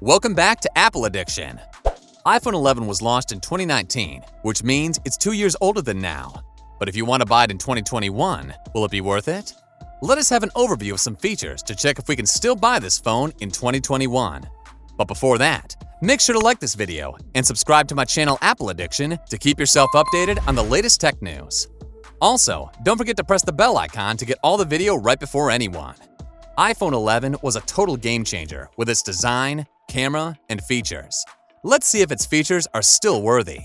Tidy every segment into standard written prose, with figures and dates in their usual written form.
Welcome back to Apple Addiction. iPhone 11 was launched in 2019, which means it's 2 years older than now. But if you want to buy it in 2021, will it be worth it? Let us have an overview of some features to check if we can still buy this phone in 2021. But before that, make sure to like this video and subscribe to my channel Apple Addiction to keep yourself updated on the latest tech news. Also, don't forget to press the bell icon to get all the video right before anyone. iPhone 11 was a total game changer with its design, camera, and features. Let's see if its features are still worthy.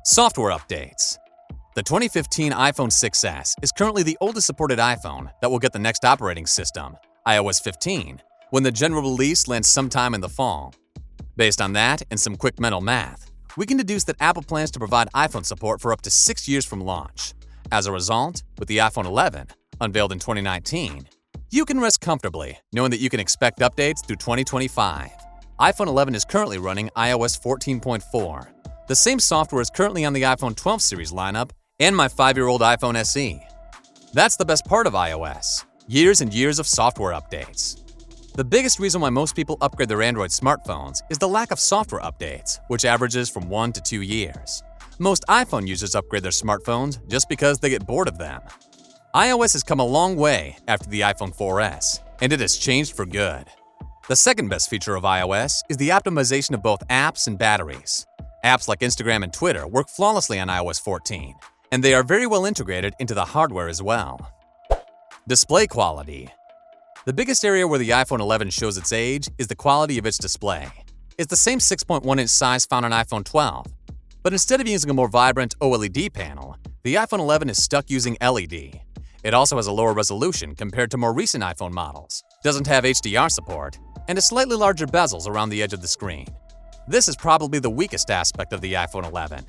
Software updates. The 2015 iPhone 6s is currently the oldest supported iPhone that will get the next operating system, iOS 15, when the general release lands sometime in the fall. Based on that and some quick mental math, we can deduce that Apple plans to provide iPhone support for up to 6 years from launch. As a result, with the iPhone 11, unveiled in 2019, you can rest comfortably knowing that you can expect updates through 2025. iPhone 11 is currently running iOS 14.4. The same software is currently on the iPhone 12 series lineup and my 5-year-old iPhone SE. That's the best part of iOS, years and years of software updates. The biggest reason why most people upgrade their Android smartphones is the lack of software updates, which averages from 1 to 2 years. Most iPhone users upgrade their smartphones just because they get bored of them. iOS has come a long way after the iPhone 4S, and it has changed for good. The second best feature of iOS is the optimization of both apps and batteries. Apps like Instagram and Twitter work flawlessly on iOS 14, and they are very well integrated into the hardware as well. Display quality. The biggest area where the iPhone 11 shows its age is the quality of its display. It's the same 6.1-inch size found on iPhone 12, but instead of using a more vibrant OLED panel, the iPhone 11 is stuck using LED. It also has a lower resolution compared to more recent iPhone models, doesn't have HDR support, and has slightly larger bezels around the edge of the screen. This is probably the weakest aspect of the iPhone 11.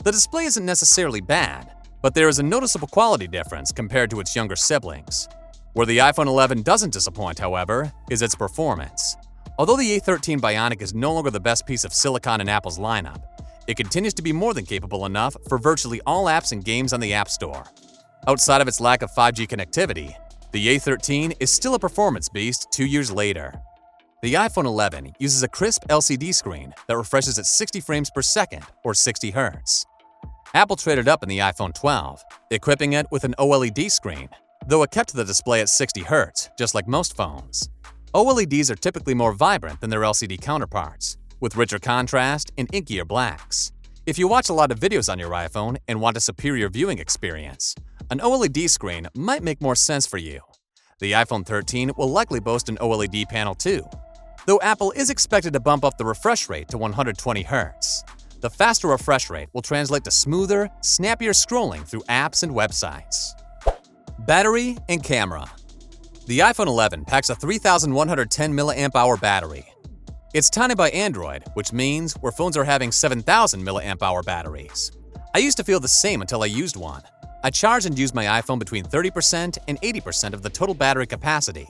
The display isn't necessarily bad, but there is a noticeable quality difference compared to its younger siblings. Where the iPhone 11 doesn't disappoint, however, is its performance. Although the A13 Bionic is no longer the best piece of silicon in Apple's lineup, it continues to be more than capable enough for virtually all apps and games on the App Store. Outside of its lack of 5G connectivity, the A13 is still a performance beast 2 years later. The iPhone 11 uses a crisp LCD screen that refreshes at 60 frames per second or 60 Hz. Apple traded up in the iPhone 12, equipping it with an OLED screen, though it kept the display at 60 Hz, just like most phones. OLEDs are typically more vibrant than their LCD counterparts, with richer contrast and inkier blacks. If you watch a lot of videos on your iPhone and want a superior viewing experience, an OLED screen might make more sense for you. The iPhone 13 will likely boast an OLED panel too, though Apple is expected to bump up the refresh rate to 120 Hz. The faster refresh rate will translate to smoother, snappier scrolling through apps and websites. Battery and camera. The iPhone 11 packs a 3,110 mAh battery. It's tiny by Android, which means where phones are having 7,000 mAh batteries. I used to feel the same until I used one. I charge and use my iPhone between 30% and 80% of the total battery capacity,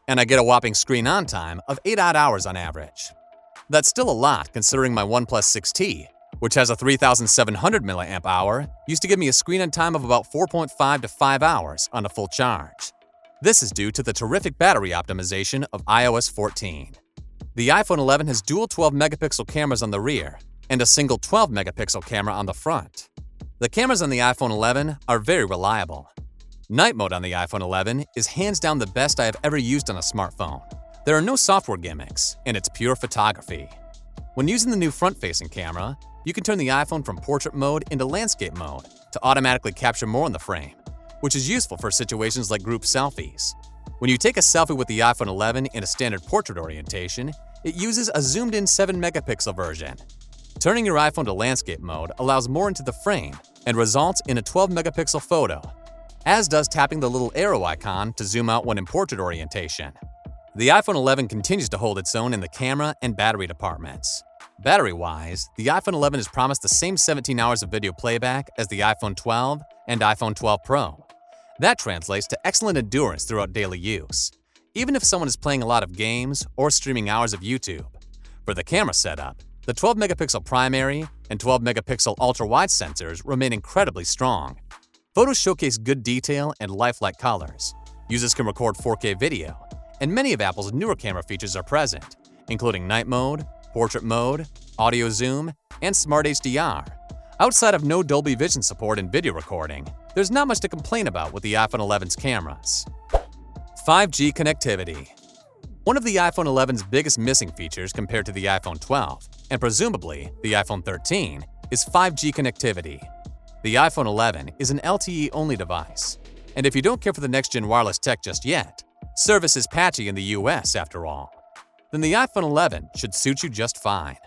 and I get a whopping screen-on time of 8 odd hours on average. That's still a lot considering my OnePlus 6T, which has a 3,700 mAh, used to give me a screen-on time of about 4.5 to 5 hours on a full charge. This is due to the terrific battery optimization of iOS 14. The iPhone 11 has dual 12-megapixel cameras on the rear and a single 12-megapixel camera on the front. The cameras on the iPhone 11 are very reliable. Night mode on the iPhone 11 is hands down the best I have ever used on a smartphone. There are no software gimmicks, and it's pure photography. When using the new front-facing camera, you can turn the iPhone from portrait mode into landscape mode to automatically capture more in the frame, which is useful for situations like group selfies. When you take a selfie with the iPhone 11 in a standard portrait orientation, it uses a zoomed-in 7-megapixel version. Turning your iPhone to landscape mode allows more into the frame and results in a 12-megapixel photo, as does tapping the little arrow icon to zoom out when in portrait orientation. The iPhone 11 continues to hold its own in the camera and battery departments. Battery-wise, the iPhone 11 is promised the same 17 hours of video playback as the iPhone 12 and iPhone 12 Pro. That translates to excellent endurance throughout daily use, even if someone is playing a lot of games or streaming hours of YouTube. For the camera setup, the 12-megapixel primary and 12-megapixel ultra-wide sensors remain incredibly strong. Photos showcase good detail and lifelike colors. Users can record 4K video, and many of Apple's newer camera features are present, including night mode, portrait mode, audio zoom, and smart HDR. Outside of no Dolby Vision support in video recording, there's not much to complain about with the iPhone 11's cameras. 5G connectivity. One of the iPhone 11's biggest missing features compared to the iPhone 12, and presumably the iPhone 13, is 5G connectivity. The iPhone 11 is an LTE-only device, and if you don't care for the next-gen wireless tech just yet, service is patchy in the US after all, then the iPhone 11 should suit you just fine.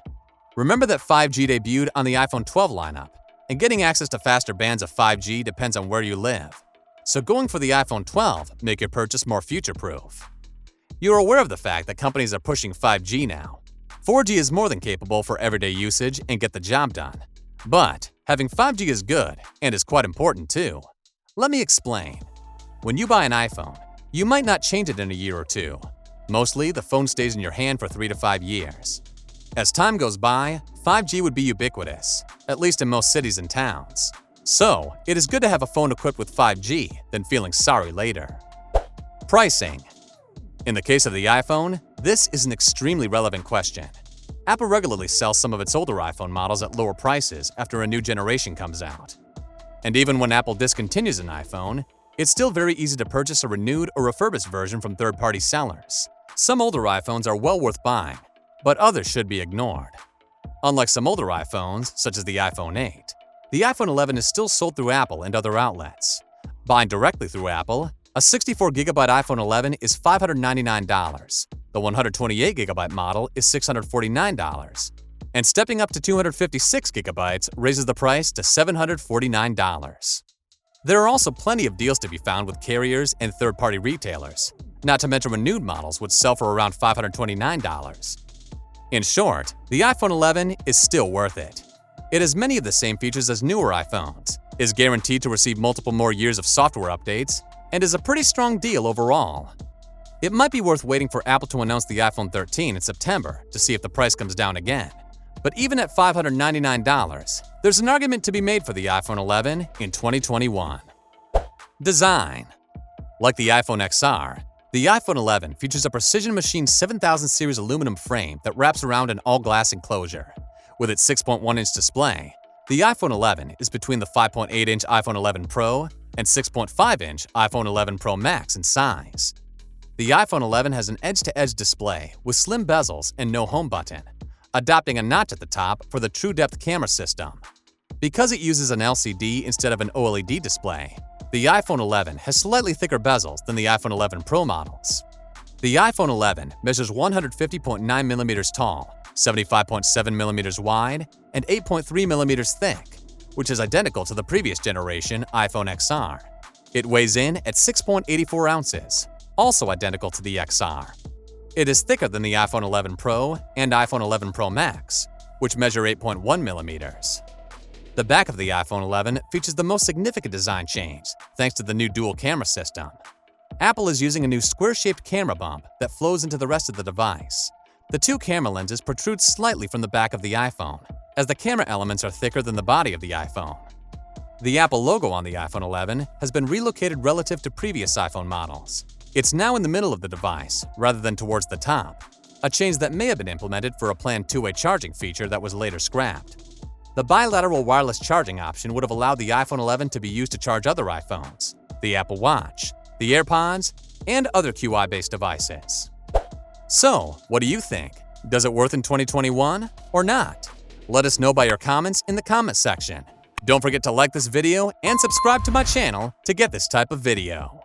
Remember that 5G debuted on the iPhone 12 lineup, and getting access to faster bands of 5G depends on where you live. So going for the iPhone 12 make your purchase more future-proof. You're aware of the fact that companies are pushing 5G now. 4G is more than capable for everyday usage and get the job done. But having 5G is good and is quite important too. Let me explain. When you buy an iPhone, you might not change it in a year or two. Mostly, the phone stays in your hand for 3 to 5 years. As time goes by, 5G would be ubiquitous, at least in most cities and towns. So, it is good to have a phone equipped with 5G than feeling sorry later. Pricing. In the case of the iPhone, this is an extremely relevant question. Apple regularly sells some of its older iPhone models at lower prices after a new generation comes out. And even when Apple discontinues an iPhone, it's still very easy to purchase a renewed or refurbished version from third-party sellers. Some older iPhones are well worth buying, but others should be ignored. Unlike some older iPhones, such as the iPhone 8, the iPhone 11 is still sold through Apple and other outlets. Buying directly through Apple, a 64GB iPhone 11 is $599, the 128GB model is $649, and stepping up to 256GB raises the price to $749. There are also plenty of deals to be found with carriers and third-party retailers, not to mention renewed models which sell for around $529. In short, the iPhone 11 is still worth it. It has many of the same features as newer iPhones, is guaranteed to receive multiple more years of software updates, and is a pretty strong deal overall. It might be worth waiting for Apple to announce the iPhone 13 in September to see if the price comes down again. But even at $599, there's an argument to be made for the iPhone 11 in 2021. Design. Like the iPhone XR, the iPhone 11 features a Precision Machine 7000 series aluminum frame that wraps around an all-glass enclosure. With its 6.1-inch display, the iPhone 11 is between the 5.8-inch iPhone 11 Pro and 6.5-inch iPhone 11 Pro Max in size. The iPhone 11 has an edge-to-edge display with slim bezels and no home button, adopting a notch at the top for the true-depth camera system. Because it uses an LCD instead of an OLED display, the iPhone 11 has slightly thicker bezels than the iPhone 11 Pro models. The iPhone 11 measures 150.9mm tall, 75.7mm wide, and 8.3mm thick, which is identical to the previous generation iPhone XR. It weighs in at 6.84 ounces, also identical to the XR. It is thicker than the iPhone 11 Pro and iPhone 11 Pro Max, which measure 8.1mm. The back of the iPhone 11 features the most significant design change, thanks to the new dual camera system. Apple is using a new square-shaped camera bump that flows into the rest of the device. The two camera lenses protrude slightly from the back of the iPhone, as the camera elements are thicker than the body of the iPhone. The Apple logo on the iPhone 11 has been relocated relative to previous iPhone models. It's now in the middle of the device, rather than towards the top, a change that may have been implemented for a planned two-way charging feature that was later scrapped. The bilateral wireless charging option would have allowed the iPhone 11 to be used to charge other iPhones, the Apple Watch, the AirPods, and other QI-based devices. So, what do you think? Does it worth in 2021 or not? Let us know by your comments in the comment section. Don't forget to like this video and subscribe to my channel to get this type of video.